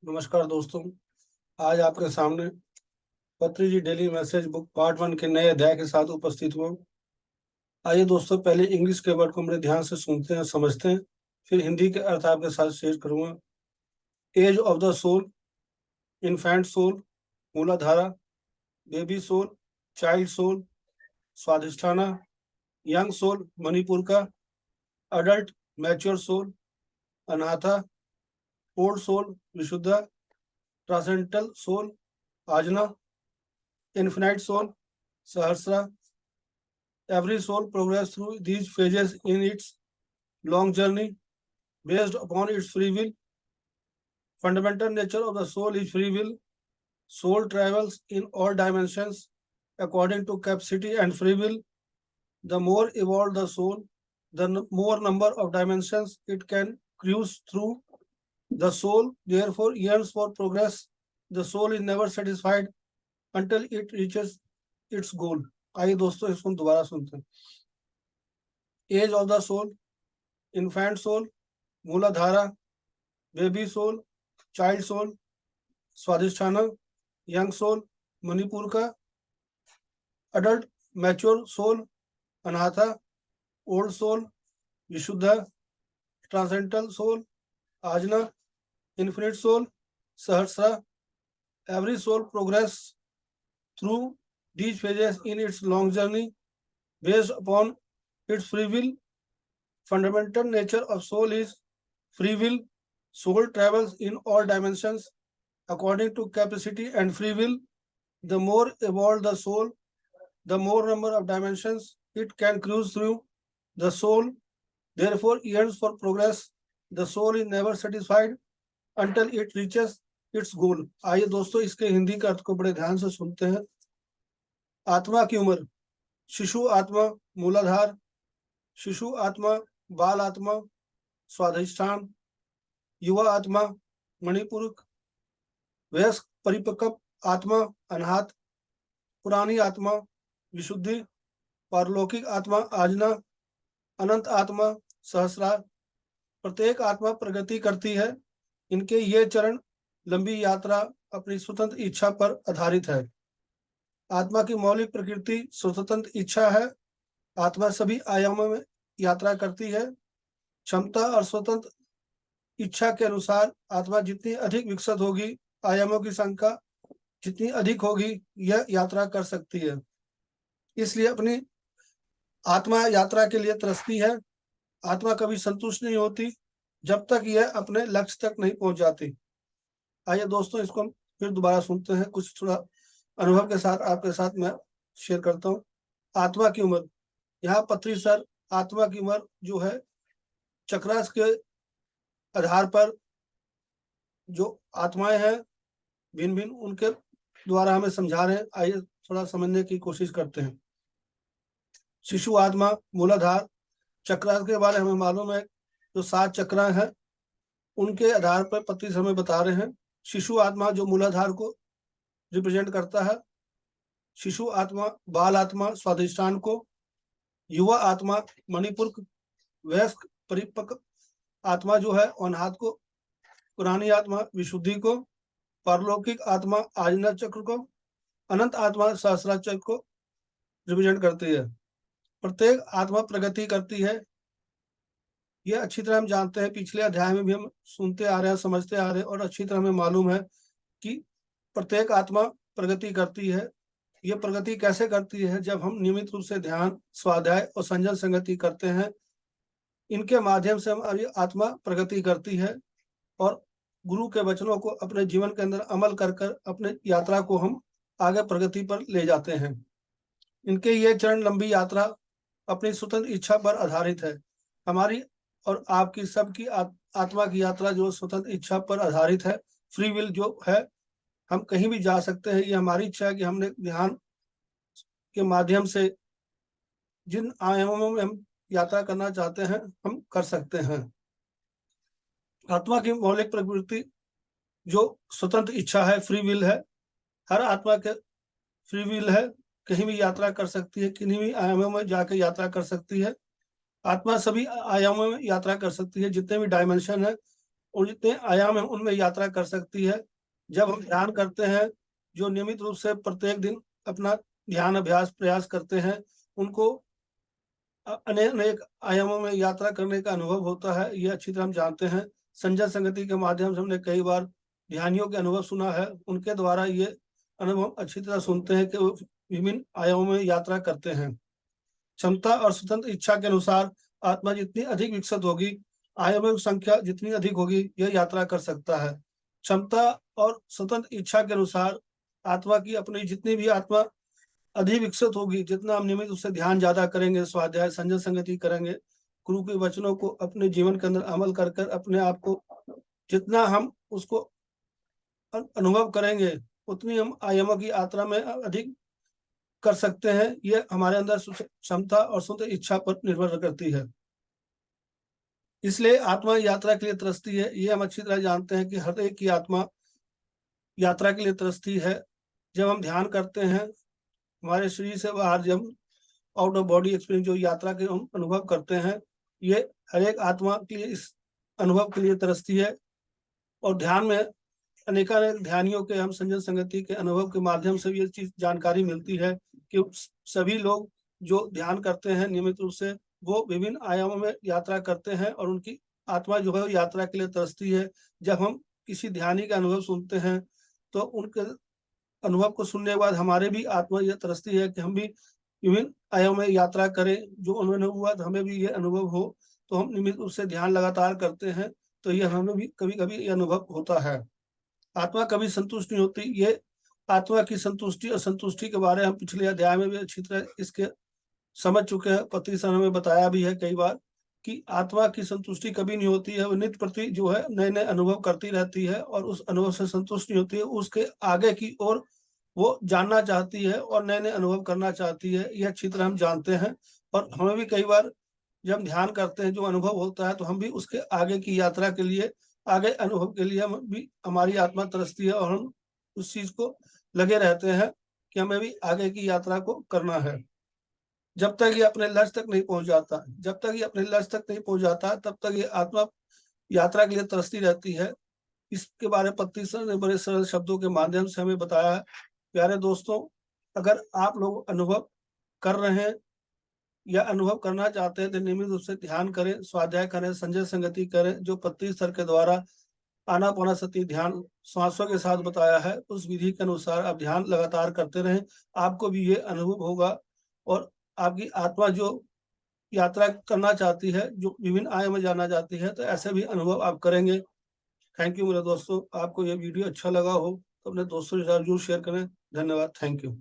नमस्कार दोस्तों। आज आपके सामने पत्री जी डेली मैसेज बुक पार्ट 1 के नए अध्याय के साथ उपस्थित हुआ। आइए दोस्तों, पहले इंग्लिश के वर्ड को बड़े ध्यान से सुनते हैं, समझते हैं, फिर हिंदी के अर्थ आपके साथ शेयर करूंगा। Age of the soul, infant soul, Muladhara, baby soul, child soul, Swadhisthana, young soul, Manipura का, adult, mature soul, Anahata, old soul, Vishuddha, transcendental soul, Ajna, infinite soul, Sahasra. Every soul progresses through these phases in its long journey based upon its free will. Fundamental nature of the soul is free will. Soul travels in all dimensions according to capacity and free will. The more evolved the soul, the more number of dimensions it can cruise through. The soul therefore yearns for progress. The soul is never satisfied until it reaches its goal. आइए दोस्तों, इसको दोबारा सुनते हैं। Age of the soul, infant soul, Muladhara, baby soul, child soul, Swadhisthana, young soul, Manipura का, adult, mature soul, Anahata, old soul, Vishuddha, transcendental soul, Ajna, infinite soul, Sahasra. Every soul progress through these phases in its long journey based upon its free will. Fundamental nature of soul is free will. Soul travels in all dimensions according to capacity and free will. The more evolved the soul, the more number of dimensions it can cruise through. The soul therefore yearns for progress. The soul is never satisfied until it reaches its goal. आइए दोस्तों, इसके हिंदी का अर्थ को बड़े ध्यान से सुनते हैं। आत्मा की उम्र, शिशु आत्मा, मूलाधार, शिशु आत्मा, बाल आत्मा, स्वाधिष्ठान, युवा आत्मा, मणिपुर, वयस्क परिपक्व आत्मा, अनाथ, पुरानी आत्मा, विशुद्धि, पारलौकिक आत्मा, आजना, अनंत आत्मा, सहस्रार. प्रत्येक आत्मा प्रगति करती है। इनके ये चरण लंबी यात्रा अपनी स्वतंत्र इच्छा पर आधारित है। आत्मा की मौलिक प्रकृति स्वतंत्र इच्छा है। आत्मा सभी आयामों में यात्रा करती है। क्षमता और स्वतंत्र इच्छा के अनुसार आत्मा जितनी अधिक विकसित होगी, आयामों की संख्या जितनी अधिक होगी, यह यात्रा कर सकती है। इसलिए अपनी आत्मा यात्रा के लिए तरसती है। आत्मा कभी संतुष्ट नहीं होती जब तक यह अपने लक्ष्य तक नहीं पहुंच जाती। आइए दोस्तों, इसको फिर दोबारा सुनते हैं, कुछ थोड़ा अनुभव के साथ आपके साथ मैं शेयर करता हूँ। आत्मा की उम्र, यहाँ पत्री सर आत्मा की उम्र जो है चक्रास के आधार पर जो आत्माएं हैं भिन्न भिन्न, उनके द्वारा हमें समझा रहे हैं। आइए थोड़ा समझने की कोशिश करते हैं। शिशु आत्मा, मूलाधार, चक्रास के बारे में हमें मालूम है। जो 7 चक्र हैं उनके आधार पर पत्री हमें बता रहे हैं। शिशु आत्मा जो मूलाधार को रिप्रेजेंट करता है, शिशु आत्मा बाल आत्मा स्वाधिष्ठान को, युवा आत्मा मणिपुर, वयस्क परिपक्व आत्मा जो है अनाहत को, पुरानी आत्मा विशुद्धि को, पारलौकिक आत्मा आजना चक्र को, अनंत आत्मा सहस्रा चक्र को रिप्रेजेंट करती है। प्रत्येक आत्मा प्रगति करती है। यह अच्छी तरह हम जानते हैं, पिछले अध्याय में भी हम सुनते आ रहे हैं, समझते आ रहे हैं, और अच्छी तरह हमें मालूम है कि प्रत्येक आत्मा प्रगति करती है। ये प्रगति कैसे करती है? जब हम नियमित रूप से ध्यान, स्वाध्याय और संजन संगति करते हैं, इनके माध्यम से हमारी आत्मा प्रगति करती है और गुरु के वचनों को अपने जीवन के अंदर अमल कर अपने यात्रा को हम आगे प्रगति पर ले जाते हैं। इनके ये चरण लंबी यात्रा अपनी स्वतंत्र इच्छा पर आधारित है। हमारी और आपकी सबकी आत्मा की यात्रा जो स्वतंत्र इच्छा पर आधारित है, फ्री विल जो है, हम कहीं भी जा सकते हैं। ये हमारी इच्छा है कि हमने ध्यान के माध्यम से जिन आयामों में हम यात्रा करना चाहते हैं हम कर सकते हैं। आत्मा की मौलिक प्रवृत्ति जो स्वतंत्र इच्छा है, फ्री विल है। हर आत्मा के फ्री विल है, कहीं भी यात्रा कर सकती है, किन्हीं भी आयामों में जाकर यात्रा कर सकती है। आत्मा सभी आयामों में यात्रा कर सकती है, जितने भी डायमेंशन है और जितने आयाम है उनमें यात्रा कर सकती है। जब हम ध्यान करते हैं, जो नियमित रूप से प्रत्येक दिन अपना ध्यान अभ्यास प्रयास करते हैं, उनको अनेक अनेक आयामों में यात्रा करने का अनुभव होता है, ये अच्छी तरह हम जानते हैं। संजय संगति के माध्यम से हमने कई बार ध्यानियों के अनुभव सुना है, उनके द्वारा ये अनुभव अच्छी तरह सुनते हैं कि वो विभिन्न आयामों में यात्रा करते हैं। क्षमता और स्वतंत्र इच्छा के अनुसार आत्मा जितनी अधिक विकसित होगी, आयामों की संख्या जितनी अधिक होगी, यह यात्रा कर सकता है। क्षमता और स्वतंत्र इच्छा के अनुसार आत्मा की अपनी जितनी भी आत्मा अधिक विकसित होगी, जितना हम नियमित उससे ध्यान ज्यादा करेंगे, स्वाध्याय संजय संगति करेंगे, गुरु के वचनों को अपने जीवन के अंदर अमल कर कर अपने आप को जितना हम उसको अनुभव करेंगे, उतनी हम आयामों की यात्रा में अधिक कर सकते हैं। ये हमारे अंदर क्षमता और स्वतंत्र इच्छा पर निर्भर करती है। इसलिए आत्मा यात्रा के लिए तरसती है, ये हम अच्छी तरह जानते हैं कि हर एक की आत्मा यात्रा के लिए तरसती है। जब हम ध्यान करते हैं, हमारे शरीर से बाहर जब आउट ऑफ बॉडी एक्सपीरियंस जो यात्रा के हम अनुभव करते हैं, ये हर एक आत्मा के लिए इस अनुभव के लिए तरसती है। और ध्यान में अनेकानेक ध्यानियों के हम संजय संगति के अनुभव के माध्यम से ये चीज जानकारी मिलती है कि सभी लोग जो ध्यान करते हैं नियमित रूप से, वो विभिन्न आयामों में यात्रा करते हैं और उनकी आत्मा जो है यात्रा के लिए तरसती है। जब हम किसी ध्यानी का अनुभव सुनते हैं, तो उनके अनुभव को सुनने के बाद हमारे भी आत्मा यह तरसती है कि हम भी विभिन्न आयामों में यात्रा करें, जो अनुभव हुआ तो हमें भी ये अनुभव हो। तो हम नियमित रूप से ध्यान लगातार करते हैं, तो ये हमें भी कभी कभी ये अनुभव होता है। आत्मा कभी संतुष्ट नहीं होती। ये आत्मा की संतुष्टि और संतुष्टि के बारे में हम पिछले अध्याय में भी अच्छी तरह इसके समझ चुके हैं। पत्री सर में बताया भी है कई बार कि आत्मा की संतुष्टि कभी नहीं होती है, वो नित्य प्रति जो है नए नए अनुभव करती रहती है और उस अनुभव से संतुष्ट नहीं होती है, उसके आगे की ओर वो जानना चाहती है और नए नए अनुभव करना चाहती है। ये अच्छी तरह हम जानते हैं। और हमें भी कई बार जब हम ध्यान करते हैं, जो अनुभव होता है, तो हम भी उसके आगे की यात्रा के लिए, आगे अनुभव के लिए हम भी, हमारी आत्मा तरसती है और हम उस चीज को लगे रहते हैं कि हमें भी आगे की यात्रा को करना है। जब तक ये अपने लक्ष्य तक नहीं पहुंच जाता, जब तक ये अपने लक्ष्य तक नहीं पहुंच जाता, तब तक ये आत्मा यात्रा के लिए तरसती रहती है। इसके बारे में पत्ती सर ने बड़े सरल शब्दों के माध्यम से हमें बताया है। प्यारे दोस्तों, अगर आप लोग अनुभव कर रहे हैं या अनुभव करना चाहते हैं, तो नियमित रूप से ध्यान करें, स्वाध्याय करें, संजय संगति करें। जो पत्ती सर के द्वारा आनापानसति ध्यान श्वासों के साथ बताया है, उस विधि के अनुसार आप ध्यान लगातार करते रहें, आपको भी ये अनुभव होगा। और आपकी आत्मा जो यात्रा करना चाहती है, जो विभिन्न आयाम में जाना चाहती है, तो ऐसे भी अनुभव आप करेंगे। थैंक यू मेरे दोस्तों। आपको ये वीडियो अच्छा लगा हो तो अपने दोस्तों के साथ जरूर शेयर करें। धन्यवाद। Thank you.